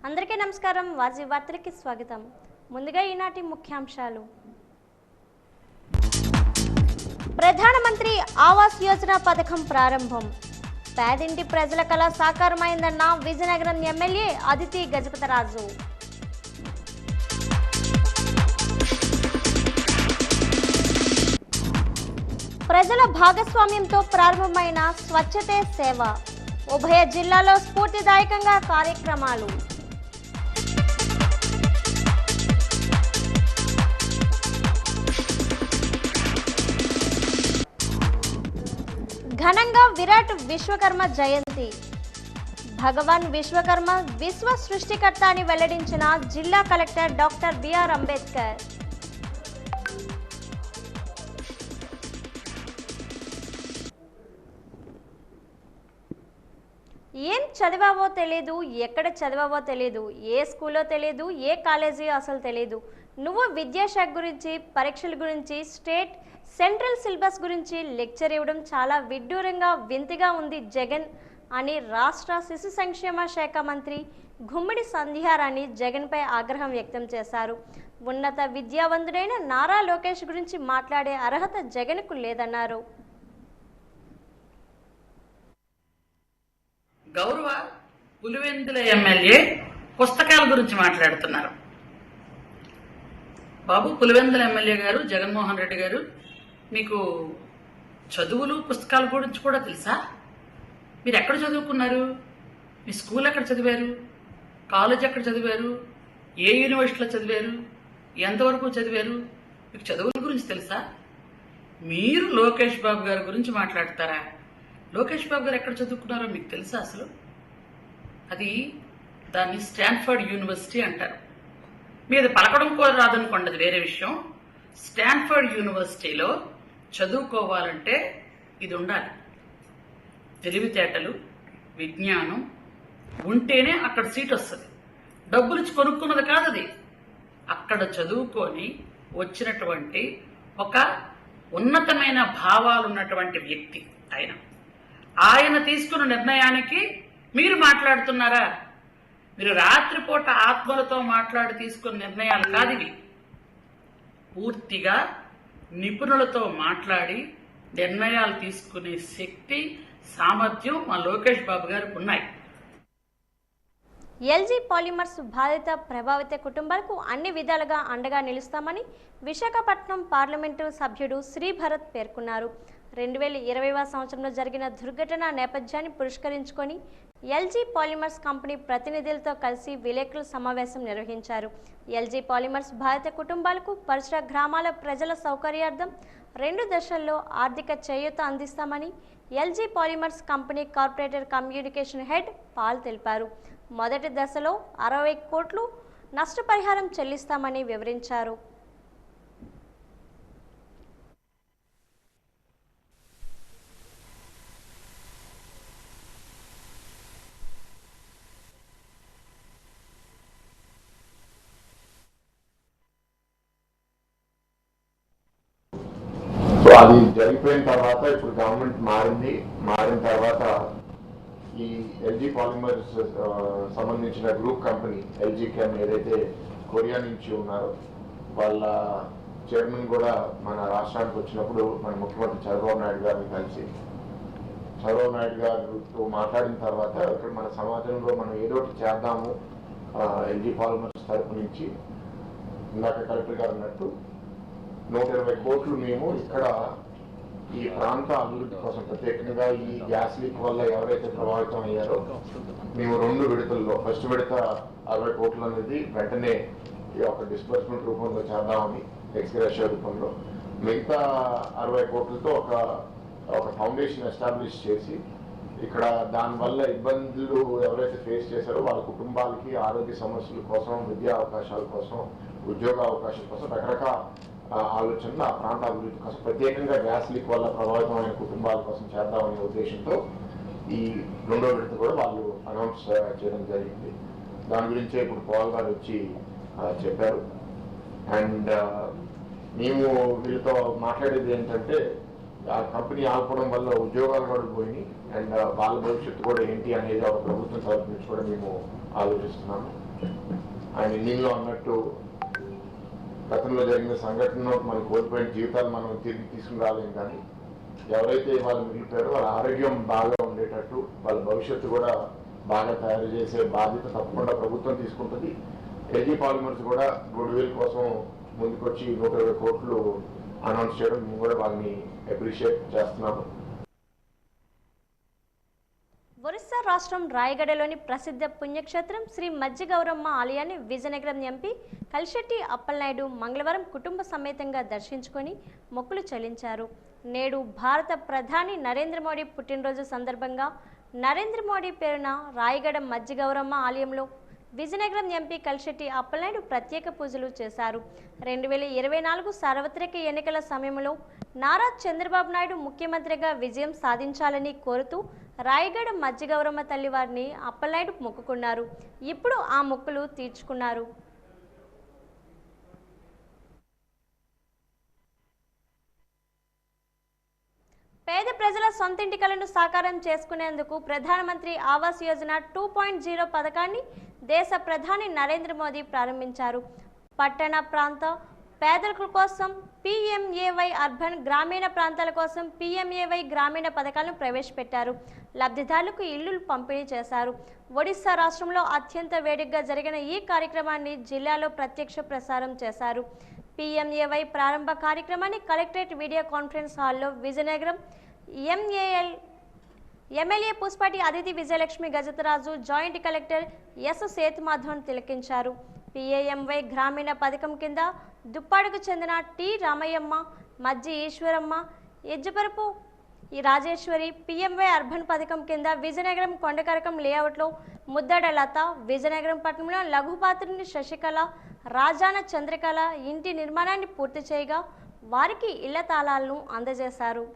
అందరికీ నమస్కారం. వాజీ వార్తలకి స్వాగతం. ముందుగా ఈనాటి ముఖ్యాంశాలు. ప్రధానమంత్రి ఆవాస్ యోజన పథకం ప్రారంభం. పేదింటి ప్రజల కళ సాకారమైందన్న విజయనగరం ఎమ్మెల్యే అదితి గజపతిరాజు. ప్రజల భాగస్వామ్యంతో ప్రారంభమైన స్వచ్ఛతే సేవ. ఉభయ జిల్లాలో స్ఫూర్తిదాయకంగా కార్యక్రమాలు. ఘనంగా విరాట్ విశ్వకర్మ జయంతి. భగవాన్ విశ్వకర్మ విశ్వ సృష్టికర్త అని వెల్లడించిన జిల్లా కలెక్టర్ డాక్టర్ బిఆర్ అంబేద్కర్. ఏం చదివావో తెలియదు, ఎక్కడ చదివావో తెలియదు, ఏ స్కూల్లో తెలియదు, ఏ కాలేజీ అసలు తెలియదు. నువ్వు విద్యాశాఖ గురించి, పరీక్షల గురించి, స్టేట్ సెంట్రల్ సిలబస్ గురించి లెక్చర్ ఇవ్వడం చాలా విడ్డూరంగా వింతగా ఉంది జగన్ అని రాష్ట్ర శిశు సంక్షేమ శాఖ మంత్రి గుమ్మడి సంధ్యారాణి జగన్పై ఆగ్రహం వ్యక్తం చేశారు. ఉన్నత విద్యావంతుడైన నారా లోకేష్ గురించి మాట్లాడే అర్హత జగన్కు లేదన్నారు. గౌరవ పులివెందుల ఎమ్మెల్యే పుస్తకాల గురించి మాట్లాడుతున్నారు. బాబు, పులివెందుల ఎమ్మెల్యే గారు జగన్మోహన్ రెడ్డి గారు, మీకు చదువులు పుస్తకాల గురించి కూడా తెలుసా? మీరు ఎక్కడ చదువుకున్నారు? మీ స్కూల్ ఎక్కడ చదివారు? కాలేజ్ ఎక్కడ చదివారు? ఏ యూనివర్సిటీలో చదివారు? ఎంతవరకు చదివారు? మీకు చదువుల గురించి తెలుసా? మీరు లోకేష్ బాబు గారి గురించి మాట్లాడతారా? లోకేష్ బాబు గారు ఎక్కడ చదువుకున్నారో మీకు తెలుసా అసలు? దాన్ని స్టాన్ఫర్డ్ యూనివర్సిటీ అంటారు. మీది పలకడం కూడా రాదనుకోండి, అది వేరే విషయం. స్టాన్ఫర్డ్ యూనివర్సిటీలో చదువుకోవాలంటే ఇది ఉండాలి. తెలివితేటలు, విజ్ఞానం ఉంటేనే అక్కడ సీట్ వస్తుంది. డబ్బులు ఇచ్చి కొనుక్కున్నది కాదు అది. అక్కడ చదువుకొని వచ్చినటువంటి ఒక ఉన్నతమైన భావాలు ఉన్నటువంటి వ్యక్తి ఆయన తీసుకున్న నిర్ణయానికి మీరు మాట్లాడుతున్నారా? మీరు రాత్రిపూట ఆత్మలతో మాట్లాడి తీసుకున్న నిర్ణయాలు కాదు ఇవి. పూర్తిగా నిపుణులతో మాట్లాడి నిర్ణయాలు తీసుకునే శక్తి, సామర్థ్యం మా లోకేష్ బాబు గారికి ఉన్నాయి. ఎల్జీ పాలిమర్స్ బాధిత ప్రభావిత కుటుంబాలకు అన్ని విధాలుగా అండగా నిలుస్తామని విశాఖపట్నం పార్లమెంటు సభ్యుడు శ్రీభరత్ పేర్కొన్నారు. 2020వ సంవత్సరంలో జరిగిన దుర్ఘటన నేపథ్యాన్ని పురస్కరించుకొని ఎల్జీ పాలిమర్స్ కంపెనీ ప్రతినిధులతో కలిసి విలేకరుల సమావేశం నిర్వహించారు. ఎల్జీ పాలిమర్స్ బాధిత కుటుంబాలకు పరిసర గ్రామాల ప్రజల సౌకర్యార్థం 2 దశల్లో ఆర్థిక చేయూత అందిస్తామని LG Polymers company corporate communication head Paul తెలిపారు. మొదటి దశలో 60 కోట్లు నష్టపరిహారం చెల్లిస్తామని వివరించారు. అది జరిగిపోయిన తర్వాత ఇప్పుడు గవర్నమెంట్ మారిన తర్వాత ఈ ఎల్జీ పాలిమర్స్ సంబంధించిన గ్రూప్ కంపెనీ ఎల్జీ కెమ్ ఏదైతే కొరియా నుంచి ఉన్నారో వాళ్ళ చైర్మన్ కూడా మన రాష్ట్రానికి వచ్చినప్పుడు మన ముఖ్యమంత్రి చంద్రబాబు నాయుడు గారిని కలిసి చంద్రబాబు నాయుడు గారితో మాట్లాడిన తర్వాత ఇక్కడ మన సమాజంలో మనం ఏదో ఒకటి చేద్దాము ఎల్జీ పాలిమర్స్ తరపు నుంచి ఇందాక కలెక్టర్ గారు అన్నట్టు 120 కోట్లు మేము ఇక్కడ ఈ ప్రాంత అభివృద్ధి కోసం ప్రత్యేకంగా ఈ గ్యాస్ లీక్ వల్ల ఎవరైతే ప్రభావితం అయ్యారో మేము 2 విడతల్లో ఫస్ట్ విడత 60 కోట్లు అనేది వెంటనే ఒక డిస్బర్స్మెంట్ రూపంలో చేద్దామని ఎక్స్గ్రేషియా రూపంలో, మిగతా 60 కోట్లతో ఒక ఫౌండేషన్ ఎస్టాబ్లిష్ చేసి ఇక్కడ దానివల్ల ఇబ్బందులు ఎవరైతే ఫేస్ చేశారో వాళ్ళ కుటుంబాలకి ఆరోగ్య సమస్యల కోసం, విద్యా అవకాశాల కోసం, ఉద్యోగ అవకాశాల కోసం రకరకాల ఆలోచనలు ఆ ప్రాంత అభివృద్ధి కోసం ప్రత్యేకంగా గ్యాస్ లీక్ వల్ల ప్రభావితమైన కుటుంబాల కోసం చేద్దామనే ఉద్దేశంతో ఈ 2వ విడత కూడా వాళ్ళు అనౌన్స్ చేయడం జరిగింది. దాని గురించే ఇప్పుడు పాల్ గారు వచ్చి చెప్పారు. అండ్ మేము వీళ్ళతో మాట్లాడేది ఏంటంటే ఆ కంపెనీ ఆల్పడం వల్ల ఉద్యోగాలు కూడా పోయినాయి. అండ్ వాళ్ళ భవిష్యత్తు కూడా ఏంటి అనేది ఒక ప్రభుత్వం తరఫు నుంచి కూడా మేము ఆలోచిస్తున్నాము. ఆయన ఎన్నింగ్లో అన్నట్టు గతంలో జరిగిన సంఘటనలో మనం కోల్పోయిన జీవితాలు మనం తిరిగి తీసుకురాలేం, కానీ ఎవరైతే వాళ్ళు మిగిలిపోయారో వాళ్ళ ఆరోగ్యం బాగా ఉండేటట్టు వాళ్ళ భవిష్యత్తు కూడా బాగా తయారు చేసే బాధ్యత తప్పకుండా ప్రభుత్వం తీసుకుంటుంది. ఎల్జీ పాలిమర్స్ కూడా గుడ్విల్ కోసం ముందుకొచ్చి 120 కోట్లు అనౌన్స్ చేయడం మేము కూడా వాళ్ళని అప్రిషియేట్ చేస్తున్నాము. ఒరిస్సా రాష్ట్రం రాయగడలోని ప్రసిద్ధ పుణ్యక్షేత్రం శ్రీ మజ్జిగౌరమ్మ ఆలయాన్ని విజయనగరం ఎంపీ కలిశెట్టి అప్పలనాయుడు మంగళవారం కుటుంబ సమేతంగా దర్శించుకొని మొక్కులు చెల్లించారు. నేడు భారత ప్రధాని నరేంద్ర మోడీ పుట్టినరోజు సందర్భంగా నరేంద్ర మోడీ పేరున రాయగడ మజ్జిగౌరమ్మ ఆలయంలో విజయనగరం ఎంపీ కలిశెట్టి అప్పలనాయుడు ప్రత్యేక పూజలు చేశారు. 2024 సార్వత్రిక ఎన్నికల సమయంలో నారా చంద్రబాబు నాయుడు ముఖ్యమంత్రిగా విజయం సాధించాలని కోరుతూ రాయగడ మజ్జిగౌరమ్మ తల్లి వారిని అప్పలనాయుడు మొక్కుకున్నారు. ఇప్పుడు ఆ మొక్కులు తీర్చుకున్నారు. పేద ప్రజల సొంతింటి కలను సాకారం చేసుకునేందుకు ప్రధానమంత్రి ఆవాస్ యోజన 2.0 పథకాన్ని దేశ ప్రధాని నరేంద్ర మోదీ ప్రారంభించారు. పట్టణ ప్రాంత పేదల కోసం PMAY అర్బన్, గ్రామీణ ప్రాంతాల కోసం PMAY గ్రామీణ పథకాలను ప్రవేశపెట్టారు. లబ్ధిదారులకు ఇళ్లు పంపిణీ చేశారు. ఒడిశా రాష్ట్రంలో అత్యంత వేడిగా జరిగిన ఈ కార్యక్రమాన్ని జిల్లాలో ప్రత్యక్ష ప్రసారం చేశారు. PMAY ప్రారంభ కార్యక్రమాన్ని కలెక్టరేట్ వీడియో కాన్ఫరెన్స్ హాల్లో Vizianagaram MLA Pushpati Aditi Vijayalakshmi Gajapathiraju, joint collector S Sethumadhavan తిలకించారు. PMAY గ్రామీణ పథకం కింద దుప్పాడుకు చెందిన T Ramayyamma, Majji Eswaramma, Ejjaparapu Rajeswari, PMAY urban పథకం కింద విజయనగరం కొండకరకం లేఅవుట్లో ముద్దడ లత, విజయనగరం పట్టణంలో లఘుపాత్రుని శశికళ, రాజాన చంద్రకళ ఇంటి నిర్మాణాన్ని పూర్తి చేయగా వారికి ఇళ్ల తాళాలను అందజేశారు.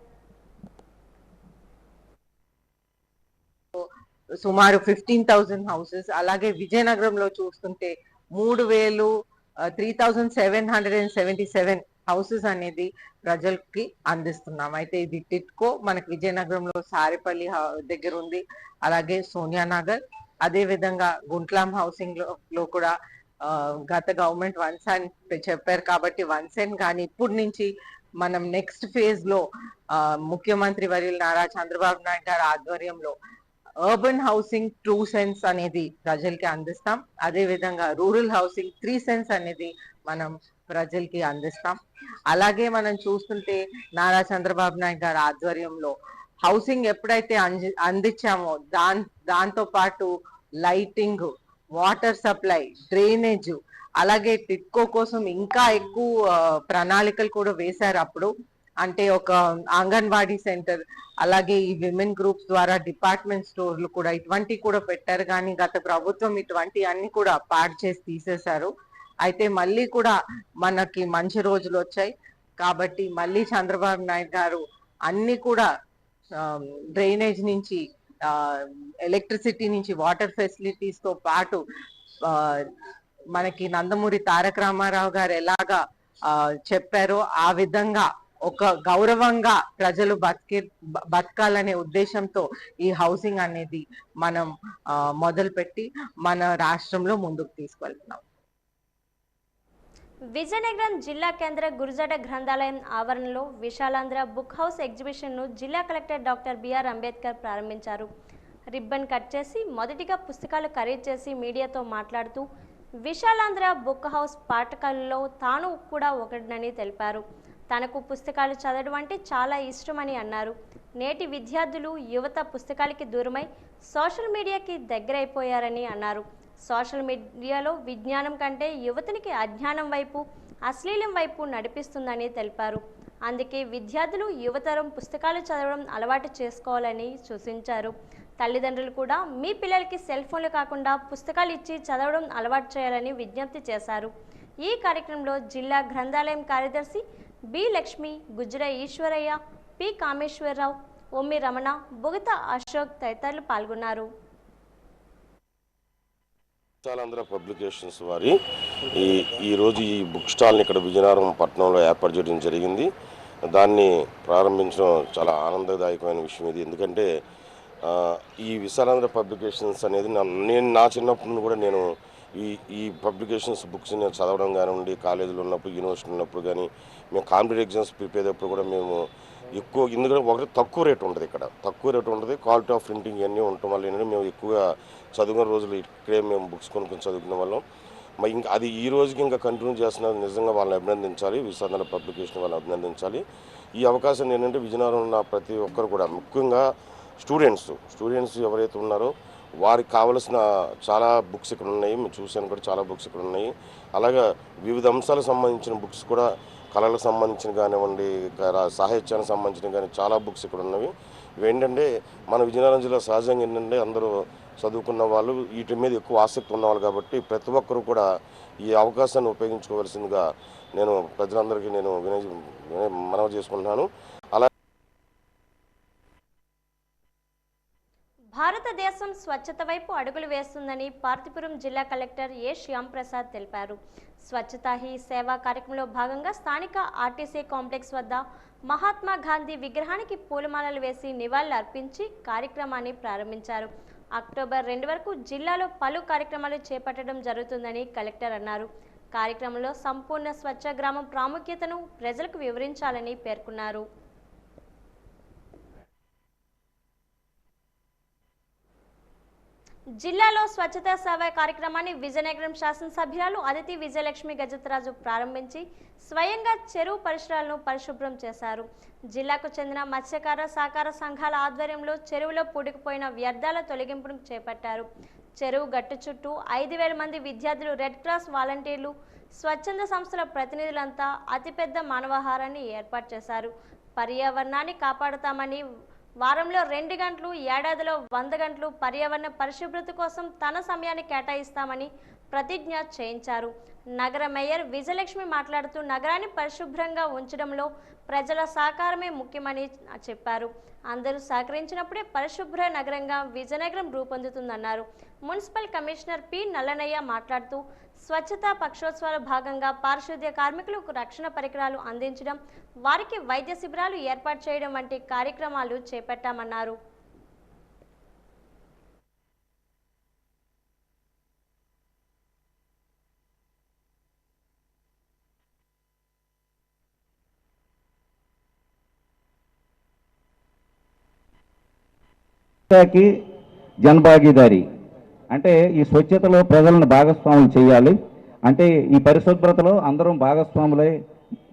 సుమారు 15,000 హౌసెస్, అలాగే విజయనగరంలో చూస్తుంటే 3,777 హౌసెస్ అనేది ప్రజలకి అందిస్తున్నాం. అయితే ఇది టిట్కో మనకి విజయనగరంలో సారేపల్లి దగ్గర ఉంది, అలాగే సోనియా నగర్, అదే విధంగా గుంట్లాం హౌసింగ్ లో కూడా గత గవర్నమెంట్ 1 సెంట్ చెప్పారు కాబట్టి 1 సెంట్, కానీ ఇప్పుడు నుంచి మనం నెక్స్ట్ ఫేజ్ లో ముఖ్యమంత్రి వర్యులు నారా చంద్రబాబు నాయుడు గారి ఆధ్వర్యంలో అర్బన్ హౌసింగ్ 2 సెంట్స్ అనేది ప్రజలకి అందిస్తాం. అదే విధంగా రూరల్ హౌసింగ్ 3 సెంట్స్ అనేది మనం ప్రజలకి అందిస్తాం. అలాగే మనం చూస్తుంటే నారా చంద్రబాబు నాయుడు గారి ఆధ్వర్యంలో హౌసింగ్ ఎప్పుడైతే అందించామో దాంతో పాటు లైటింగ్, వాటర్ సప్లై, డ్రైనేజ్, అలాగే టిట్కో కోసం ఇంకా ఎక్కువ ప్రణాళికలు కూడా వేశారు. అప్పుడు అంటే ఒక అంగన్వాడీ సెంటర్, అలాగే ఈ విమెన్ గ్రూప్స్ ద్వారా డిపార్ట్మెంట్ స్టోర్లు కూడా ఇటువంటి కూడా పెట్టారు. కానీ గత ప్రభుత్వం ఇటువంటి అన్ని కూడా పాడు చేసి తీసేశారు. అయితే మళ్ళీ కూడా మనకి మంచి రోజులు వచ్చాయి కాబట్టి మళ్ళీ చంద్రబాబు నాయుడు గారు అన్ని కూడా డ్రైనేజ్ నుంచి ఎలక్ట్రిసిటీ నుంచి వాటర్ ఫెసిలిటీస్ తో పాటు మనకి నందమూరి తారక రామారావు గారు ఎలాగా చెప్పారో ఆ విధంగా ఒక గౌరవంగా ప్రజలు బతకాలనే ఉద్దేశంతో ఈ హౌసింగ్ అనేది మనం మొదలుపెట్టి మన రాష్ట్రంలో ముందుకు తీసుకెళ్తున్నాం. విజయనగరం జిల్లా కేంద్ర గురుజాడ గ్రంథాలయం ఆవరణలో విశాలాంధ్ర బుక్ హౌస్ ఎగ్జిబిషన్ను జిల్లా కలెక్టర్ డాక్టర్ బిఆర్ అంబేద్కర్ ప్రారంభించారు. రిబ్బన్ కట్ చేసి మొదటిగా పుస్తకాలు ఖరీదు చేసి మీడియాతో మాట్లాడుతూ విశాలాంధ్ర బుక్ హౌస్ పాఠకాలలో తాను కూడా ఒకటినని తెలిపారు. తనకు పుస్తకాలు చదవడం అంటే చాలా ఇష్టమని అన్నారు. నేటి విద్యార్థులు యువత పుస్తకాలకి దూరమై సోషల్ మీడియాకి దగ్గరైపోయారని అన్నారు. సోషల్ మీడియాలో విజ్ఞానం కంటే యువతనికి అజ్ఞానం వైపు, అశ్లీలం వైపు నడిపిస్తుందని తెలిపారు. అందుకే విద్యార్థులు యువతరం పుస్తకాలు చదవడం అలవాటు చేసుకోవాలని సూచించారు. తల్లిదండ్రులు కూడా మీ పిల్లలకి సెల్ ఫోన్లు కాకుండా పుస్తకాలు ఇచ్చి చదవడం అలవాటు చేయాలని విజ్ఞప్తి చేశారు. ఈ కార్యక్రమంలో జిల్లా గ్రంథాలయం కార్యదర్శి బి లక్ష్మి, గుజ్జర ఈశ్వరయ్య, పి కామేశ్వరరావు, ఒమ్మి రమణ, బుగత అశోక్ తదితరులు పాల్గొన్నారు. విశాలాంధ్ర పబ్లికేషన్స్ వారి ఈరోజు ఈ బుక్ స్టాల్ని ఇక్కడ విజయనగరం పట్టణంలో ఏర్పాటు చేయడం జరిగింది. దాన్ని ప్రారంభించడం చాలా ఆనందదాయకమైన విషయం ఇది. ఎందుకంటే ఈ విశాలాంధ్ర పబ్లికేషన్స్ అనేది నేను నా చిన్నప్పటి నుండి కూడా నేను ఈ పబ్లికేషన్స్ బుక్స్ నేను చదవడం కానివ్వండి, కాలేజీలో ఉన్నప్పుడు, యూనివర్సిటీ ఉన్నప్పుడు కానీ, మేము కాంపిటేటివ్ ఎగ్జామ్స్ ప్రిపేర్ అయ్యేప్పుడు కూడా మేము ఎక్కువ, ఎందుకంటే ఒకటి తక్కువ రేటు ఉంటుంది, ఇక్కడ తక్కువ రేటు ఉంటుంది, క్వాలిటీ ఆఫ్ ప్రింటింగ్ ఇవన్నీ ఉండటం వల్ల ఏంటంటే మేము ఎక్కువగా చదువుకున్న రోజులు ఇక్కడే మేము బుక్స్ కొనుక్కొని చదువుకునే వాళ్ళం. మరి ఇంకా అది ఈ రోజుకి ఇంకా కంటిన్యూ చేస్తున్నది నిజంగా వాళ్ళని అభినందించాలి, విశాలాంధ్ర పబ్లికేషన్ వాళ్ళని అభినందించాలి. ఈ అవకాశం ఏంటంటే విజయనగరంలో ఉన్న ప్రతి ఒక్కరు కూడా, ముఖ్యంగా స్టూడెంట్స్ ఎవరైతే ఉన్నారో వారికి కావలసిన చాలా బుక్స్ ఇక్కడ ఉన్నాయి. మేము చూసాను కూడా, చాలా బుక్స్ ఇక్కడ ఉన్నాయి. అలాగే వివిధ అంశాలకు సంబంధించిన బుక్స్ కూడా, కళలకు సంబంధించిన కానివ్వండి, సాహిత్యానికి సంబంధించిన కానీ చాలా బుక్స్ ఇక్కడ ఉన్నవి. ఇవేంటంటే మన విజయనగరం జిల్లా సహజంగా ఏంటంటే అందరూ చదువుకున్న వాళ్ళు, వీటి మీద ఎక్కువ ఆసక్తి ఉన్నవాళ్ళు కాబట్టి ప్రతి ఒక్కరు కూడా ఈ అవకాశాన్ని ఉపయోగించుకోవాల్సిందిగా నేను ప్రజలందరికీ నేను మనవి చేసుకుంటున్నాను. భారతదేశం స్వచ్ఛత వైపు అడుగులు వేస్తుందని పార్తీపురం జిల్లా కలెక్టర్ ఏ శ్యాంప్రసాద్ తెలిపారు. స్వచ్ఛతా హీ సేవా కార్యక్రమంలో భాగంగా స్థానిక ఆర్టీసీ కాంప్లెక్స్ వద్ద మహాత్మా గాంధీ విగ్రహానికి పూలమాలలు వేసి నివాళులు అర్పించి కార్యక్రమాన్ని ప్రారంభించారు. అక్టోబర్ 2 వరకు జిల్లాలో పలు కార్యక్రమాలు చేపట్టడం జరుగుతుందని కలెక్టర్ అన్నారు. కార్యక్రమంలో సంపూర్ణ స్వచ్ఛ గ్రామం ప్రాముఖ్యతను ప్రజలకు వివరించాలని పేర్కొన్నారు. జిల్లాలో స్వచ్ఛతా సేవ కార్యక్రమాన్ని విజయనగరం శాసనసభ్యురాలు అదితి విజయలక్ష్మి గజతరాజు ప్రారంభించి స్వయంగా చెరువు పరిసరాలను పరిశుభ్రం చేశారు. జిల్లాకు చెందిన మత్స్యకార సహకార సంఘాల ఆధ్వర్యంలో చెరువులో పూడుకుపోయిన వ్యర్థాల తొలగింపును చేపట్టారు. చెరువు గట్టు చుట్టూ 5,000 మంది విద్యార్థులు, రెడ్ క్రాస్ వాలంటీర్లు, స్వచ్ఛంద సంస్థల ప్రతినిధులంతా అతిపెద్ద మానవాహారాన్ని ఏర్పాటు చేశారు. పర్యావరణాన్ని కాపాడుతామని, వారంలో 2 గంటలు, ఏడాదిలో 100 గంటలు పర్యావరణ పరిశుభ్రత కోసం తన సమయాన్ని కేటాయిస్తామని ప్రతిజ్ఞ చేయించారు. నగర మేయర్ విజయలక్ష్మి మాట్లాడుతూ నగరాన్ని పరిశుభ్రంగా ఉంచడంలో ప్రజల సహకారమే ముఖ్యమని చెప్పారు. అందరూ సహకరించినప్పుడే పరిశుభ్ర నగరంగా Vizianagaram రూపొందుతుందన్నారు. Municipal commissioner P Nallanayya మాట్లాడుతూ స్వచ్ఛతా పక్షోత్సవాల భాగంగా పారిశుద్ధ్య కార్మికులకు రక్షణ పరికరాలు అందించడం, వారికి వైద్య శిబిరాలు ఏర్పాటు చేయడం వంటి కార్యక్రమాలు చేపట్టామన్నారు. జనభాగీదారి అంటే ఈ స్వచ్ఛతలో ప్రజలను భాగస్వాములు చేయాలి. అంటే ఈ పరిశుభ్రతలో అందరం భాగస్వాములై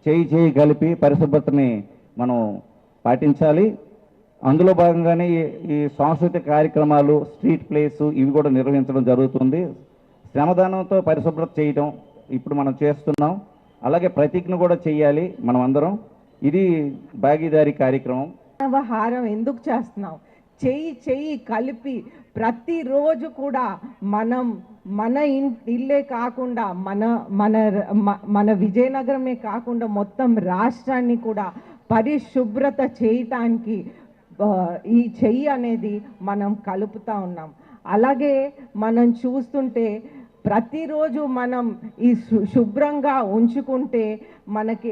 చేయి కలిపి పరిశుభ్రతని మనం పాటించాలి. అందులో భాగంగానే ఈ సాంస్కృతిక కార్యక్రమాలు, స్ట్రీట్ ప్లేస్ ఇవి కూడా నిర్వహించడం జరుగుతుంది. శ్రమదానంతో పరిశుభ్రత చేయటం ఇప్పుడు మనం చేస్తున్నాం. అలాగే ప్రతిజ్ఞ కూడా చేయాలి మనం అందరం. ఇది భాగీదారీ కార్యక్రమం. వ్యవహారం ఎందుకు చేస్తున్నాం? చెయ్యి కలిపి ప్రతిరోజు కూడా మనం మన ఇల్లే కాకుండా మన విజయనగరమే కాకుండా మొత్తం రాష్ట్రాన్ని కూడా పరిశుభ్రత చేయటానికి ఈ చెయ్యి అనేది మనం కలుపుతూ ఉన్నాం. అలాగే మనం చూస్తుంటే ప్రతిరోజు మనం ఈ శుభ్రంగా ఉంచుకుంటే మనకి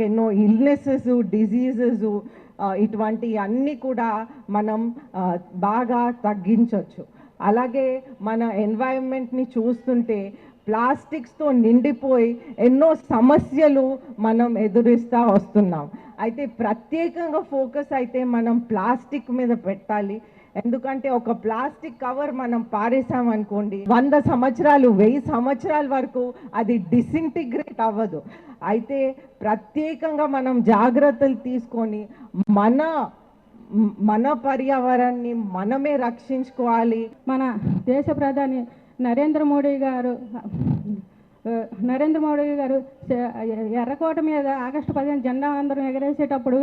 ఎన్నో ఇల్నెసెస్, డిజీజెస్ ఇటువంటి అన్నీ కూడా మనం బాగా తగ్గించవచ్చు. అలాగే మన ఎన్వైరన్మెంట్ని చూస్తుంటే ప్లాస్టిక్స్తో నిండిపోయి ఎన్నో సమస్యలు మనం ఎదురిస్తూ వస్తున్నాం. అయితే ప్రత్యేకంగా ఫోకస్ అయితే మనం ప్లాస్టిక్ మీద పెట్టాలి. ఎందుకంటే ఒక ప్లాస్టిక్ కవర్ మనం పారేసామనుకోండి, 100 సంవత్సరాలు 1000 సంవత్సరాల వరకు అది డిసింటిగ్రేట్ అవ్వదు. అయితే ప్రత్యేకంగా మనం జాగ్రత్తలు తీసుకొని మన పర్యావరణాన్ని మనమే రక్షించుకోవాలి. మన దేశ ప్రధాని నరేంద్ర మోడీ గారు ఎర్రకోట మీద ఆగస్టు 15 జెండా అందరం ఎగరేసేటప్పుడు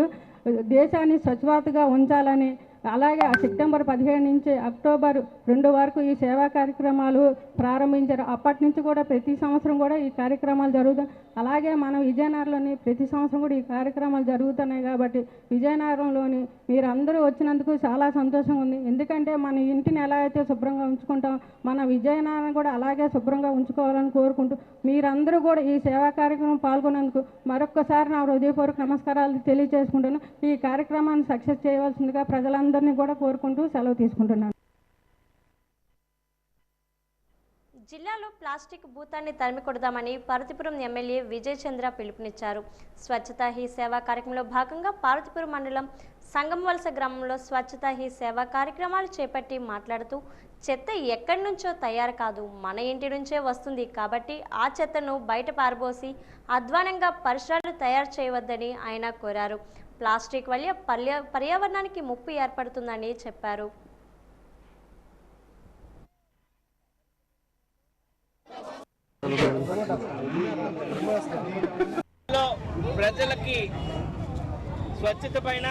దేశాన్ని స్వచ్ఛతగా ఉంచాలని అలాగే సెప్టెంబర్ 17 నుంచి అక్టోబర్ 2 వరకు ఈ సేవా కార్యక్రమాలు ప్రారంభించారు. అప్పటి నుంచి కూడా ప్రతి సంవత్సరం కూడా ఈ కార్యక్రమాలు జరుగుతాయి. అలాగే మన విజయనగరంలోని ప్రతి సంవత్సరం కూడా ఈ కార్యక్రమాలు జరుగుతున్నాయి. కాబట్టి విజయనగరంలోని మీరందరూ వచ్చినందుకు చాలా సంతోషంగా ఉంది. ఎందుకంటే మన ఇంటిని ఎలా అయితే శుభ్రంగా ఉంచుకుంటాం, మన విజయనగరం కూడా అలాగే శుభ్రంగా ఉంచుకోవాలని కోరుకుంటూ మీరందరూ కూడా ఈ సేవా కార్యక్రమం పాల్గొన్నందుకు మరొక్కసారి నా హృదయపూర్వక నమస్కారాలు తెలియజేసుకుంటున్నాను. ఈ కార్యక్రమాన్ని సక్సెస్ చేయవలసిందిగా ప్రజలందరినీ కూడా కోరుకుంటూ సెలవు తీసుకుంటున్నాను. జిల్లాలో ప్లాస్టిక్ భూతాన్ని తరిమి కొడదామని పార్వతీపురం ఎమ్మెల్యే విజయ్ చంద్ర పిలుపునిచ్చారు. స్వచ్ఛతా హీ సేవా కార్యక్రమంలో భాగంగా పార్వతీపురం మండలం సంగంవలస గ్రామంలో స్వచ్ఛతా హీ సేవా కార్యక్రమాలు చేపట్టి మాట్లాడుతూ చెత్త ఎక్కడి నుంచో తయారు కాదు, మన ఇంటి నుంచే వస్తుంది. కాబట్టి ఆ చెత్తను బయట పారబోసి అధ్వానంగా పరిసరాలు తయారు చేయవద్దని ఆయన కోరారు. ప్లాస్టిక్ వల్ల పర్యావరణానికి ముప్పు ఏర్పడుతుందని చెప్పారు. ప్రజలకి స్వచ్ఛత పైన,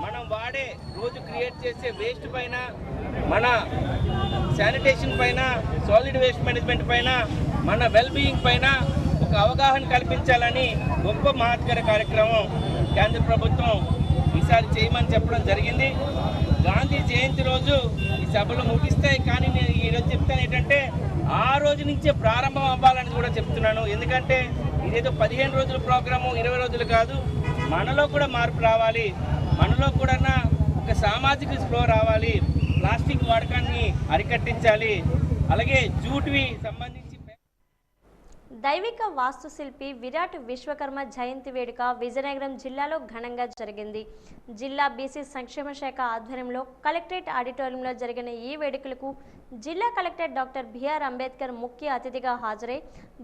మనం వాడే రోజు క్రియేట్ చేసే వేస్ట్ పైన, మన శానిటేషన్ పైన, సాలిడ్ వేస్ట్ మేనేజ్మెంట్ పైన, మన వెల్ బీయింగ్ పైన ఒక అవగాహన కల్పించాలని గొప్ప మహత్కర కార్యక్రమం కేంద్ర ప్రభుత్వం ఈసారి చేయమని చెప్పడం జరిగింది. గాంధీ జయంతి రోజు ఈ సభలు ముగిస్తాయి, కానీ నేను ఈరోజు చెప్తాను ఏంటంటే ఆ రోజు నుంచే ప్రారంభం అవ్వాలని కూడా చెప్తున్నాను. ఎందుకంటే ఇదేదో 15 రోజుల ప్రోగ్రాము, 20 రోజులు కాదు. మనలో కూడా మార్పు రావాలి, మనలో కూడా ఒక సామాజిక స్పృహ రావాలి, ప్లాస్టిక్ వాడకాన్ని అరికట్టించాలి. అలాగే జూట్వి సంబంధించి దైవిక వాస్తుశిల్పి విరాట్ విశ్వకర్మ జయంతి వేడుక విజయనగరం జిల్లాలో ఘనంగా జరిగింది. జిల్లా బీసీ సంక్షేమ శాఖ ఆధ్వర్యంలో కలెక్టరేట్ ఆడిటోరియంలో జరిగిన ఈ వేడుకలకు జిల్లా కలెక్టర్ డాక్టర్ బిఆర్ అంబేద్కర్ ముఖ్య అతిథిగా హాజరై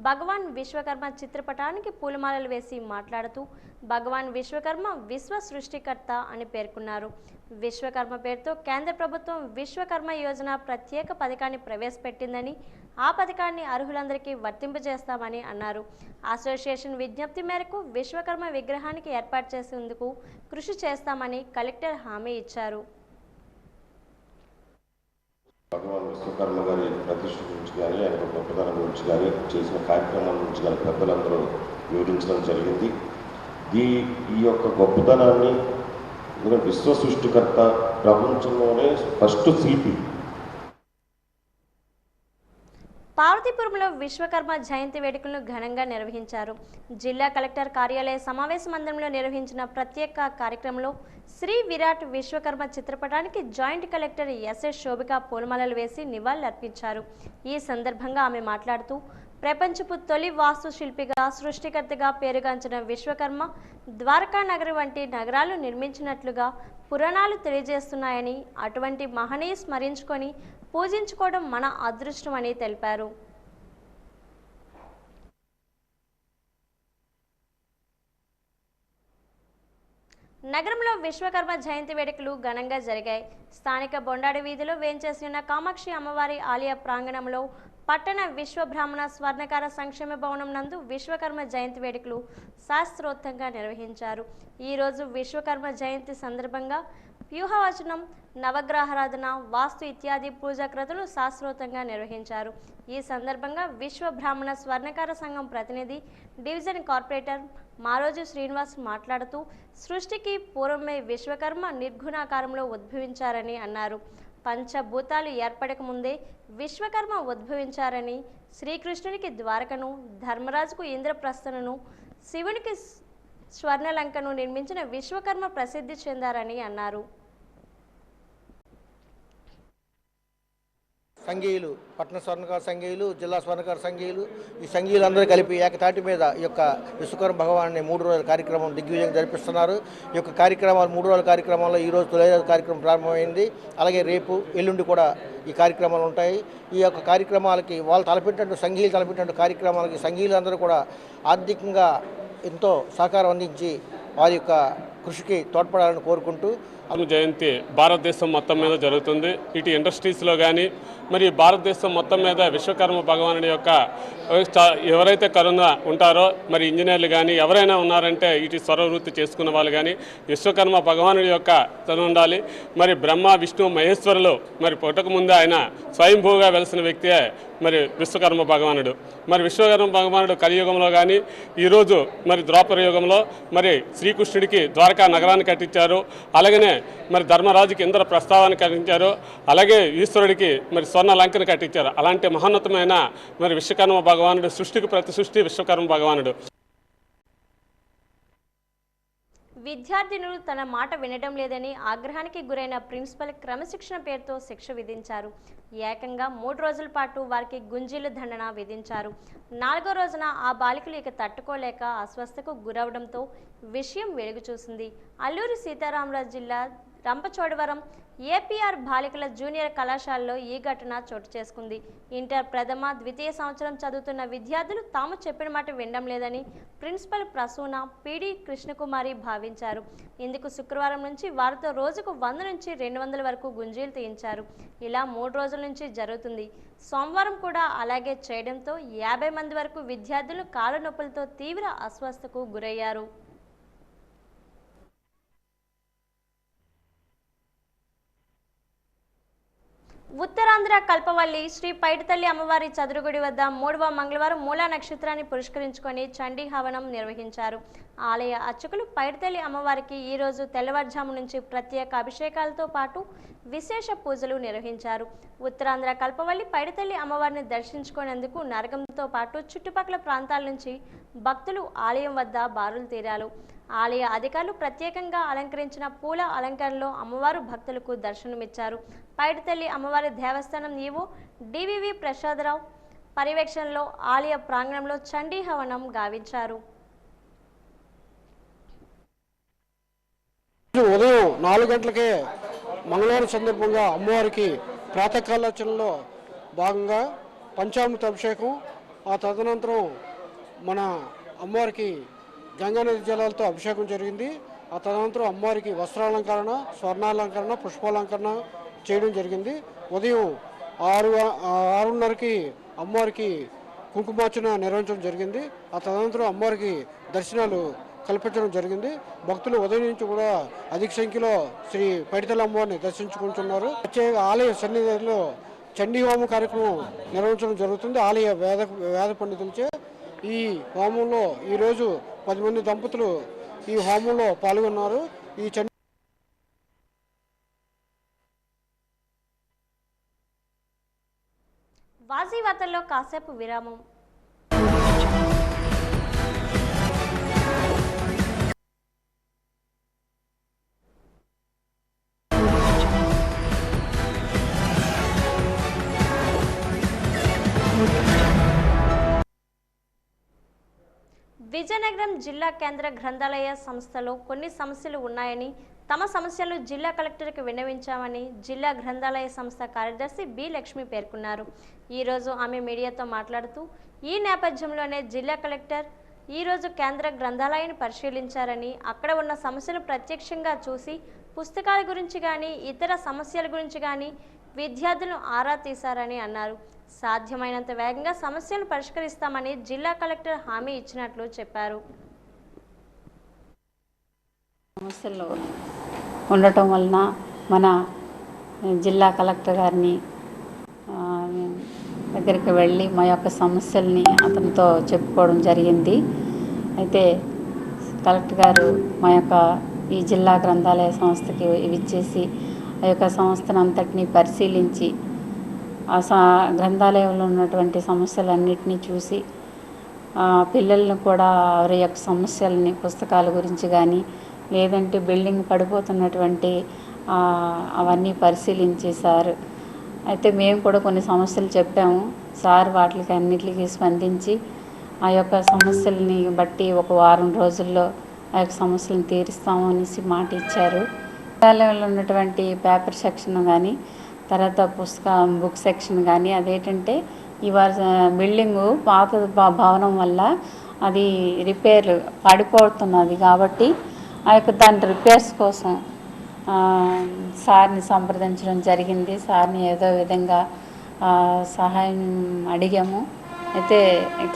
భగవాన్ విశ్వకర్మ చిత్రపటానికి పూలమాలలు వేసి మాట్లాడుతూ భగవాన్ విశ్వకర్మ విశ్వ సృష్టికర్త అని పేర్కొన్నారు. విశ్వకర్మ పేరుతో కేంద్ర ప్రభుత్వం విశ్వకర్మ యోజన ప్రత్యేక పథకాన్ని ప్రవేశపెట్టిందని, ఆ పథకాన్ని అర్హులందరికీ వర్తింపజేస్తామని అన్నారు. అసోసియేషన్ విజ్ఞప్తి మేరకు విశ్వకర్మ విగ్రహానికి ఏర్పాటు చేసేందుకు కృషి చేస్తామని కలెక్టర్ హామీ ఇచ్చారు. భగవాన్ విశ్వకర్మ గారి ప్రతిష్ఠ గురించి కానీ, ఆయన గొప్పతనం గురించి కానీ, చేసిన కార్యక్రమాల గురించి కానీ పెద్దలందరూ వివరించడం జరిగింది. ఈ యొక్క గొప్పతనాన్ని విశ్వ సృష్టికర్త, ప్రపంచంలోనే ఫస్ట్ శిల్పి. పార్వతీపురంలో విశ్వకర్మ జయంతి వేడుకలను ఘనంగా నిర్వహించారు. జిల్లా కలెక్టర్ కార్యాలయ సమావేశ మందిరంలో నిర్వహించిన ప్రత్యేక కార్యక్రమంలో శ్రీ విరాట్ విశ్వకర్మ చిత్రపటానికి జాయింట్ కలెక్టర్ ఎస్ఎస్ శోభిక పూలమాలలు వేసి నివాళులర్పించారు. ఈ సందర్భంగా ఆమె మాట్లాడుతూ ప్రపంచపు తొలి వాస్తు శిల్పిగా, సృష్టికర్తగా పేరుగాంచిన విశ్వకర్మ ద్వారకా నగరి వంటి నగరాలు నిర్మించినట్లుగా పురాణాలు తెలియజేస్తున్నాయని, అటువంటి మహనీయ స్మరించుకొని పూజించుకోవడం మన అదృష్టమని తెలిపారు. నగరంలో విశ్వకర్మ జయంతి వేడుకలు ఘనంగా జరిగాయి. స్థానిక బొండాడి వీధిలో వేంచేసి ఉన్న కామాక్షి అమ్మవారి ఆలయ ప్రాంగణంలో పట్టణ విశ్వబ్రాహ్మణ స్వర్ణకార సంక్షేమ భవనం నందు విశ్వకర్మ జయంతి వేడుకలు శాస్త్రోక్తంగా నిర్వహించారు. ఈరోజు విశ్వకర్మ జయంతి సందర్భంగా వ్యూహవచనం, నవగ్రహారాధన, వాస్తు ఇత్యాది పూజాక్రతులు శాస్త్రోక్తంగా నిర్వహించారు. ఈ సందర్భంగా విశ్వ బ్రాహ్మణ స్వర్ణకార సంఘం ప్రతినిధి, డివిజన్ కార్పొరేటర్ మారోజు శ్రీనివాస్ మాట్లాడుతూ సృష్టికి పూర్వమే విశ్వకర్మ నిర్గుణాకారంలో ఉద్భవించారని అన్నారు. పంచభూతాలు ఏర్పడక ముందే విశ్వకర్మ ఉద్భవించారని, శ్రీకృష్ణునికి ద్వారకను, ధర్మరాజుకు ఇంద్రప్రస్థను, శివునికి స్వర్ణలంకను నిర్మించిన విశ్వకర్మ ప్రసిద్ధి చెందారని అన్నారు. సంఘీయులు, పట్టణ స్వర్ణకార సంఘీయులు, జిల్లా స్వర్ణకార సంఘీయులు, ఈ సంఘీయులందరూ కలిపి ఏకతాటి మీద ఈ యొక్క విశ్వకర్మ భగవాన్ని 3 రోజుల కార్యక్రమం దిగ్విజయం జరిపిస్తున్నారు. ఈ యొక్క కార్యక్రమాలు 3 రోజుల కార్యక్రమంలో ఈరోజు 9వ కార్యక్రమం ప్రారంభమైంది. అలాగే రేపు, ఎల్లుండి కూడా ఈ కార్యక్రమాలు ఉంటాయి. ఈ యొక్క కార్యక్రమాలకి వాళ్ళు తలపెట్టినట్టు, సంఘీయులు తలపెట్టినట్టు కార్యక్రమాలకి సంఘీయులందరూ కూడా ఆర్థికంగా ఎంతో సహకారం అందించి వారి యొక్క కృషికి తోడ్పడాలని కోరుకుంటూ జయంతి భారతదేశం మొత్తం మీద జరుగుతుంది. ఇటు ఇండస్ట్రీస్లో కానీ మరి భారతదేశం మొత్తం మీద విశ్వకర్మ భగవానుడి యొక్క ఎవరైతే కరుణ ఉంటారో మరి ఇంజనీర్లు కానీ ఎవరైనా ఉన్నారంటే ఇటు స్వరవృత్తి చేసుకున్న వాళ్ళు కానీ విశ్వకర్మ భగవానుడి యొక్క చదువు ఉండాలి. మరి బ్రహ్మ విష్ణు మహేశ్వరులు మరి పుట్టక ముందే ఆయన స్వయంభూగా వెలిసిన వ్యక్తే మరి విశ్వకర్మ భగవానుడు. మరి విశ్వకర్మ భగవానుడు కలియుగంలో కానీ ఈరోజు మరి ద్వాపర యుగంలో మరి శ్రీకృష్ణుడికి ద్వారకా నగరాన్ని కట్టించారు. అలాగనే మరి ధర్మరాజుకి ఇంద్ర ప్రస్తావాన్ని కట్టించారు. అలాగే ఈశ్వరుడికి మరి స్వర్ణ లంకను కట్టించారు. అలాంటి మహోన్నతమైన మరి విశ్వకర్మ భగవానుడు, సృష్టికి ప్రతి సృష్టి విశ్వకర్మ భగవానుడు. విద్యార్థినులు తన మాట వినడం లేదని ఆగ్రహానికి గురైన ప్రిన్సిపల్ క్రమశిక్షణ పేరుతో శిక్ష విధించారు. ఏకంగా 3 రోజుల పాటు వారికి గుంజీలు దండన విధించారు. 4వ రోజున ఆ బాలికలు ఇక తట్టుకోలేక అస్వస్థకు గురవడంతో విషయం వెలుగు చూసింది. అల్లూరి సీతారామరాజు జిల్లా రంపచోడవరం ఏపీఆర్ బాలికల జూనియర్ కళాశాలలో ఈ ఘటన చోటు చేసుకుంది. ఇంటర్ ప్రథమ ద్వితీయ సంవత్సరం చదువుతున్న విద్యార్థులు తాము చెప్పిన మాట వినడం లేదని ప్రిన్సిపల్ ప్రసూన పీడి కృష్ణకుమారి భావించారు. ఇందుకు శుక్రవారం నుంచి వారితో రోజుకు 100 నుంచి 200 వరకు గుంజీలు తీయించారు. ఇలా 3 రోజుల నుంచి జరుగుతుంది. సోమవారం కూడా అలాగే చేయడంతో 50 మంది వరకు విద్యార్థులు కాళ్ళ నొప్పులతో తీవ్ర అస్వస్థకు గురయ్యారు. ఉత్తరాంధ్ర కల్పవల్లి శ్రీ పైడితల్లి అమ్మవారి చదురుగుడి వద్ద 3వ మంగళవారం మూలా నక్షత్రాన్ని పురస్కరించుకొని చండీ హవనం నిర్వహించారు. ఆలయ అర్చకులు పైడితల్లి అమ్మవారికి ఈరోజు తెల్లవారుజాము నుంచి ప్రత్యేక అభిషేకాలతో పాటు విశేష పూజలు నిర్వహించారు. ఉత్తరాంధ్ర కల్పవల్లి పైడితల్లి అమ్మవారిని దర్శించుకునేందుకు నరకంతో పాటు చుట్టుపక్కల ప్రాంతాల నుంచి భక్తులు ఆలయం వద్ద బారులు తీరారు. ఆలయ అధికారులు ప్రత్యేకంగా అలంకరించిన పూల అలంకరణలో అమ్మవారు భక్తులకు దర్శనమిచ్చారు. పైడితల్లి అమ్మవారి దేవస్థానం ఈవో డివివి ప్రసాదరావు పర్యవేక్షణలో ఆలయ ప్రాంగణంలో చండీ హవనం గావించారు. ఉదయం 4 గంటలకే మంగళవారం సందర్భంగా అమ్మవారికి ప్రాతకాలార్చనలో భాగంగా పంచామృత అభిషేకం, ఆ తదనంతరం మన అమ్మవారికి గంగానది జలాలతో అభిషేకం జరిగింది. ఆ తదనంతరం అమ్మవారికి వస్త్రాలంకరణ, స్వర్ణాలంకరణ, పుష్పాలంకరణ చేయడం జరిగింది. ఉదయం 6:30కి అమ్మవారికి కుంకుమార్చన నిర్వహించడం జరిగింది. ఆ తదనంతరం అమ్మవారికి దర్శనాలు కల్పించడం జరిగింది. భక్తులు ఉదయం నుంచి కూడా అధిక సంఖ్యలో శ్రీ పైడితల్లి అమ్మవారిని దర్శించుకుంటున్నారు. ప్రత్యేక ఆలయ సన్నిధిలో చండీ హోమం కార్యక్రమం నిర్వహించడం జరుగుతుంది. ఆలయ వేద పండితులచే ఈ హోమంలో ఈరోజు 10 మంది దంపతులు ఈ హోమంలో పాల్గొన్నారు. ఈ వాజీ వార్తల్లో కాసేపు విరామం. విజయనగరం జిల్లా కేంద్ర గ్రంథాలయ సంస్థలో కొన్ని సమస్యలు ఉన్నాయని, తమ సమస్యలు జిల్లా కలెక్టర్కి విన్నవించామని జిల్లా గ్రంథాలయ సంస్థ కార్యదర్శి బి లక్ష్మి పేర్కొన్నారు. ఈరోజు ఆమె మీడియాతో మాట్లాడుతూ ఈ నేపథ్యంలోనే జిల్లా కలెక్టర్ ఈరోజు కేంద్ర గ్రంథాలయాన్ని పరిశీలించారని, అక్కడ ఉన్న సమస్యలు ప్రత్యక్షంగా చూసి పుస్తకాల గురించి కానీ ఇతర సమస్యల గురించి కానీ విద్యార్థులను ఆరా తీశారని అన్నారు. సాధ్యమైనంత వేగంగా సమస్యలను పరిష్కరిస్తామని జిల్లా కలెక్టర్ హామీ ఇచ్చినట్లు చెప్పారు. సమస్యలు ఉండటం వలన మన జిల్లా కలెక్టర్ గారిని దగ్గరికి వెళ్ళి మా యొక్క సమస్యల్ని అతనితో చెప్పుకోవడం జరిగింది. అయితే కలెక్టర్ గారు మా యొక్క ఈ జిల్లా గ్రంథాలయ సంస్థకి ఇచ్చేసి ఆ యొక్క సంస్థను అంతటినీ పరిశీలించి ఆ గ్రంథాలయంలో ఉన్నటువంటి సమస్యలన్నిటినీ చూసి పిల్లలను కూడా వారి యొక్క సమస్యలని పుస్తకాల గురించి కానీ లేదంటే బిల్డింగ్ పడిపోతున్నటువంటి అవన్నీ పరిశీలించి సార్ అయితే మేము కూడా కొన్ని సమస్యలు చెప్పాము. సార్ వాటికి అన్నిటికీ స్పందించి ఆ యొక్క సమస్యలని బట్టి ఒక వారం రోజుల్లో ఆ యొక్క సమస్యలను తీరుస్తాము అనేసి మాట ఇచ్చారు. గ్రంథాలయంలో ఉన్నటువంటి పేపర్ సెక్షన్ కానీ తర్వాత బుక్ సెక్షన్ కానీ అదేంటంటే ఇవాళ బిల్డింగు పాత భవనం వల్ల అది రిపేర్ పడిపోతున్నది కాబట్టి ఆ యొక్క దాని రిపేర్స్ కోసం సార్ని సంప్రదించడం జరిగింది. సార్ని ఏదో విధంగా సహాయం అడిగాము. అయితే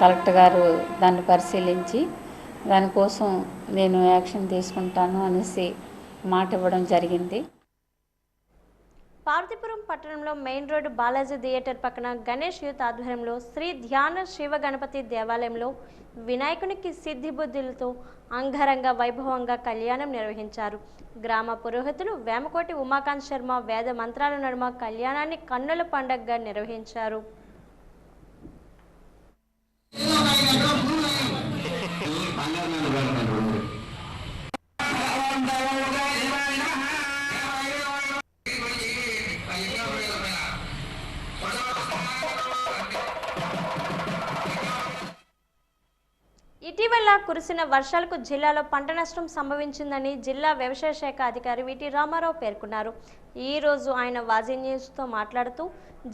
కలెక్టర్ గారు దాన్ని పరిశీలించి దానికోసం నేను యాక్షన్ తీసుకుంటాను అనేసి మాట ఇవ్వడం జరిగింది. పార్వతీపురం పట్టణంలో మెయిన్ రోడ్డు బాలాజీ థియేటర్ పక్కన గణేష్ యూత్ ఆధ్వర్యంలో శ్రీ ధ్యాన శివ గణపతి దేవాలయంలో వినాయకునికి సిద్ధి బుద్ధులతో అంగరంగ వైభవంగా కళ్యాణం నిర్వహించారు. గ్రామ పురోహితులు వేమకోటి ఉమాకాంత్ శర్మ వేద మంత్రాల నడుమ కళ్యాణాన్ని కన్నుల పండగగా నిర్వహించారు. ఇటీవల కురిసిన వర్షాలకు జిల్లాలో పంట నష్టం సంభవించిందని జిల్లా వ్యవసాయ శాఖ అధికారి విటి రామారావు పేర్కొన్నారు. ఈ రోజు ఆయన వాజీ న్యూస్తో మాట్లాడుతూ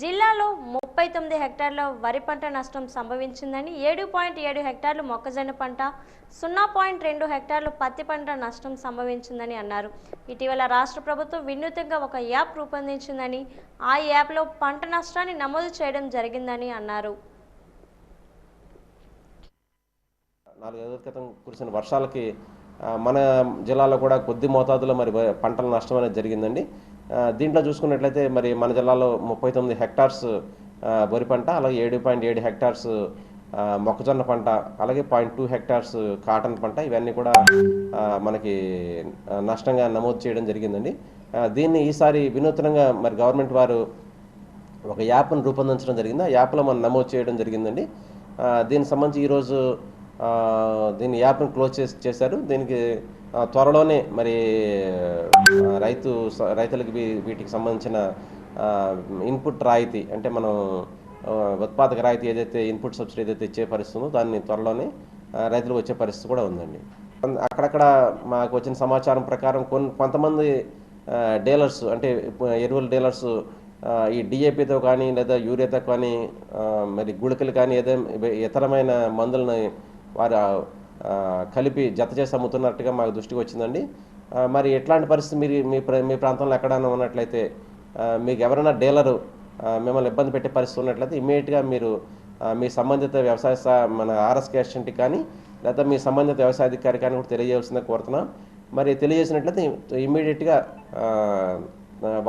జిల్లాలో 39 హెక్టార్ల వరి పంట నష్టం సంభవించిందని, 7.7 హెక్టార్లు మొక్కజొన్న పంట, 0.2 హెక్టార్లు పత్తి పంట నష్టం సంభవించిందని అన్నారు. ఇటీవల రాష్ట్ర ప్రభుత్వం వినూత్నంగా ఒక యాప్ రూపొందించిందని, ఆ యాప్లో పంట నష్టాన్ని నమోదు చేయడం జరిగిందని అన్నారు. 4 రోజుల క్రితం కురిసిన వర్షాలకి మన జిల్లాలో కూడా కొద్ది మోతాదులో మరి పంటల నష్టం అనేది జరిగిందండి. దీంట్లో చూసుకున్నట్లయితే మరి మన జిల్లాలో 39 హెక్టార్స్ వరి పంట, అలాగే 7.7 హెక్టార్స్ మొక్కజొన్న పంట, అలాగే 0.2 హెక్టార్స్ కాటన్ పంట, ఇవన్నీ కూడా మనకి నష్టంగా నమోదు చేయడం జరిగిందండి. దీన్ని ఈసారి వినూత్నంగా మరి గవర్నమెంట్ వారు ఒక యాప్ను రూపొందించడం జరిగింది. ఆ యాప్లో మనం నమోదు చేయడం జరిగిందండి. దీనికి సంబంధించి ఈరోజు దీని యాప్ను క్లోజ్ చేశారు. దీనికి త్వరలోనే మరి రైతులకి వీటికి సంబంధించిన ఇన్పుట్ రాయితీ, అంటే మనం ఉత్పాదక రాయితీ ఏదైతే ఇన్పుట్ సబ్సిడీ ఏదైతే ఇచ్చే పరిస్థితుందో దాన్ని త్వరలోనే రైతులకు వచ్చే పరిస్థితి కూడా ఉందండి. అక్కడక్కడ మాకు వచ్చిన సమాచారం ప్రకారం కొంతమంది డీలర్స్, అంటే ఎరువుల డీలర్స్ ఈ డిఏపితో కానీ లేదా యూరియాతో కానీ మరి గుళికలు కానీ ఏదైనా ఇతరమైన మందులని వారు కలిపి జత చేసి అమ్ముతున్నట్టుగా మాకు దృష్టికి వచ్చిందండి. మరి ఎట్లాంటి పరిస్థితి మీ ప్రాంతంలో ఎక్కడైనా ఉన్నట్లయితే, మీకు ఎవరైనా డీలరు మిమ్మల్ని ఇబ్బంది పెట్టే పరిస్థితి ఉన్నట్లయితే ఇమ్మీడియట్గా మీరు మీ సంబంధిత మన ఆర్ఎస్కే అసిస్టెంట్కి కానీ లేదా మీ సంబంధిత వ్యవసాయ అధికారి కానీ కూడా తెలియజేయాల్సిందే కోరుతున్నాం. మరి తెలియజేసినట్లయితే ఇమ్మీడియట్గా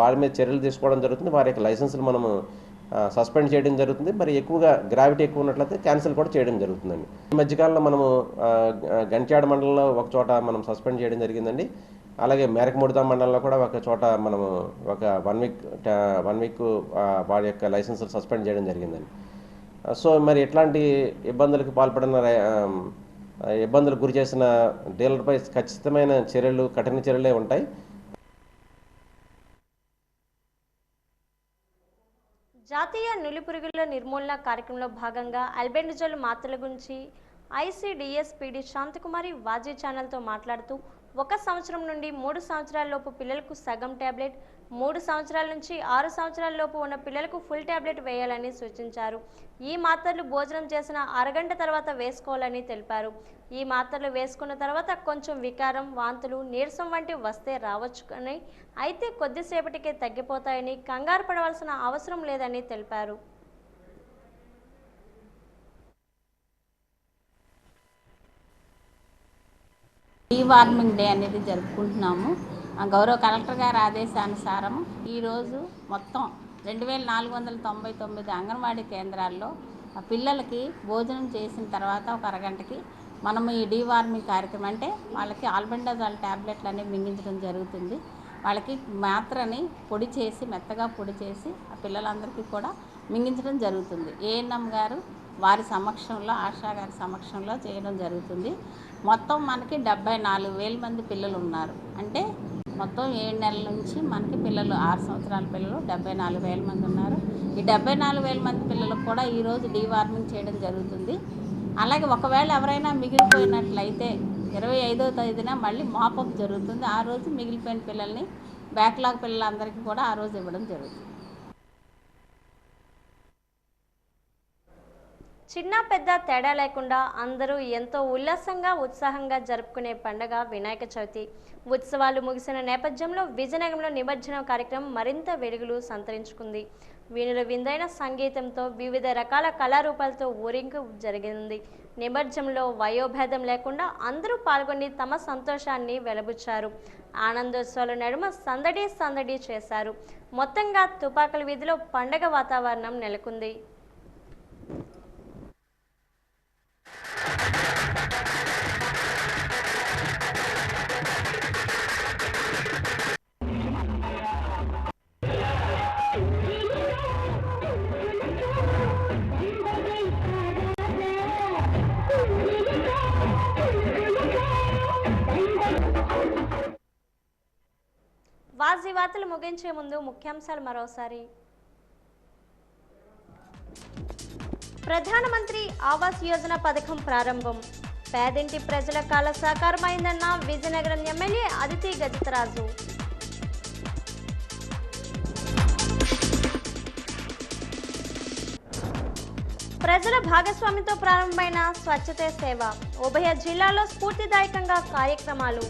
వారి మీద చర్యలు తీసుకోవడం జరుగుతుంది. వారి యొక్క లైసెన్సులు మనము సస్పెండ్ చేయడం జరుగుతుంది. మరి ఎక్కువగా గ్రావిటీ ఎక్కువ ఉన్నట్లయితే క్యాన్సిల్ కూడా చేయడం జరుగుతుందండి. ఈ మధ్యకాలంలో మనము గంట్యాడ మండలంలో ఒక చోట మనం సస్పెండ్ చేయడం జరిగిందండి. అలాగే మేరకముడితా మండలంలో కూడా ఒక చోట మనము ఒక వన్ వీక్ వారి యొక్క లైసెన్సులు సస్పెండ్ చేయడం జరిగిందండి. సో మరి ఎట్లాంటి ఇబ్బందులకు ఇబ్బందులకు గురి చేసిన డీలర్పై ఖచ్చితమైన చర్యలు, కఠిన చర్యలే ఉంటాయి. జాతీయ నులిపురుగుల నిర్మూలన కార్యక్రమంలో భాగంగా అల్బెండజోల్ మాత్రల గురించి ఐసిడిఎస్ పిడి శాంతకుమారి వాజీ ఛానల్తో మాట్లాడుతూ 1 సంవత్సరం నుండి 3 సంవత్సరాల లోపు పిల్లలకు సగం ట్యాబ్లెట్, 3 సంవత్సరాల నుంచి 6 సంవత్సరాల లోపు ఉన్న పిల్లలకు ఫుల్ ట్యాబ్లెట్ వేయాలని సూచించారు. ఈ మాత్రలు భోజనం చేసిన అరగంట తర్వాత వేసుకోవాలని తెలిపారు. ఈ మాత్రలు వేసుకున్న తర్వాత కొంచెం వికారం, వాంతులు, నీరసం వంటి వస్తే రావచ్చు కానీ అయితే కొద్దిసేపటికే తగ్గిపోతాయని, కంగారు పడవలసిన అవసరం లేదని తెలిపారు. డీవార్మింగ్ డే అనేది జరుపుకుంటున్నాము. గౌరవ కలెక్టర్ గారి ఆదేశానుసారం ఈరోజు మొత్తం 2499 అంగన్వాడీ కేంద్రాల్లో పిల్లలకి భోజనం చేసిన తర్వాత ఒక అరగంటకి మనము ఈ డీవార్మింగ్ కార్యక్రమం, అంటే వాళ్ళకి ఆల్బెండజోల్ ట్యాబ్లెట్లు అనేవి మింగించడం జరుగుతుంది. వాళ్ళకి మాత్రని పొడి చేసి, మెత్తగా పొడి చేసి ఆ పిల్లలందరికీ కూడా మింగించడం జరుగుతుంది. ఏఎన్ఎం గారు వారి సమక్షంలో, ఆశా గారి సమక్షంలో చేయడం జరుగుతుంది. మొత్తం మనకి 74,000 మంది పిల్లలు ఉన్నారు. అంటే మొత్తం 7 నెలల నుంచి మనకి పిల్లలు, 6 సంవత్సరాల పిల్లలు 74,000 మంది ఉన్నారు. ఈ 74,000 మంది పిల్లలకు కూడా ఈరోజు డీవార్మింగ్ చేయడం జరుగుతుంది. అలాగే ఒకవేళ ఎవరైనా మిగిలిపోయినట్లయితే 25వ తేదీన మళ్ళీ మాపప్ జరుగుతుంది. ఆ రోజు మిగిలిపోయిన పిల్లల్ని, బ్యాక్లాగ్ పిల్లలందరికీ కూడా ఆ రోజు ఇవ్వడం జరుగుతుంది. చిన్న పెద్ద తేడా లేకుండా అందరూ ఎంతో ఉల్లాసంగా ఉత్సాహంగా జరుపుకునే పండుగ వినాయక చవితి. ఉత్సవాలు ముగిసిన నేపథ్యంలో విజయనగరంలో నిమజ్జనం కార్యక్రమం మరింత వెలుగులు సంతరించుకుంది. వీణుల విందైన సంగీతంతో వివిధ రకాల కళారూపాలతో ఊరింపు జరిగింది. నిమజ్జనంలో వయోభేదం లేకుండా అందరూ పాల్గొని తమ సంతోషాన్ని వెలబుచ్చారు. ఆనందోత్సవాల నడుమ సందడి సందడి చేశారు. మొత్తంగా తుపాకుల వీధిలో పండగ వాతావరణం నెలకొంది. వార్తలు ముగించే ముందు ముఖ్యాంశాలు మరోసారి. ప్రధానమంత్రి ఆవాస్ యోజన పథకం ప్రారంభం. పేదింటి ప్రజల కాల సాకారమైందన్న విజయనగరం ఎమ్మెల్యే అదితి గజతరాజు. ప్రజల భాగస్వామ్యంతో ప్రారంభమైన స్వచ్ఛతే సేవ. ఉభయ జిల్లాల్లో స్ఫూర్తిదాయకంగా కార్యక్రమాలు.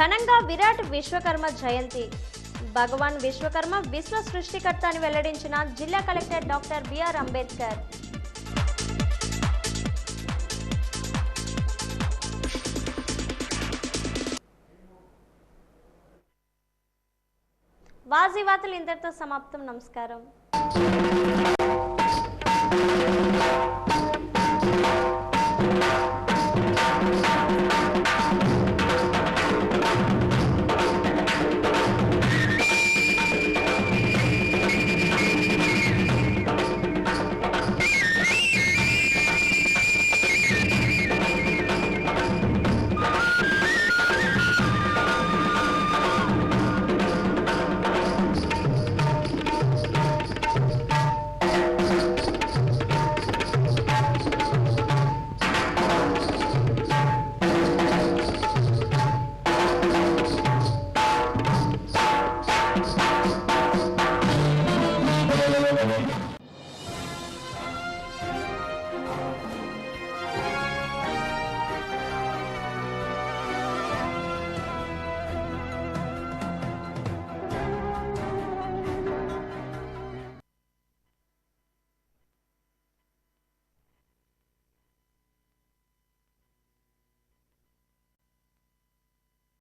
ఘనంగా విరాట్ విశ్వకర్మ జయంతి. భగవాన్ విశ్వకర్మ విశ్వ సృష్టికర్త అని వెల్లడించిన జిల్లా కలెక్టర్ డాక్టర్ బిఆర్ అంబేద్కర్. వార్తలు ఇంతటితో సమాప్తం. నమస్కారం.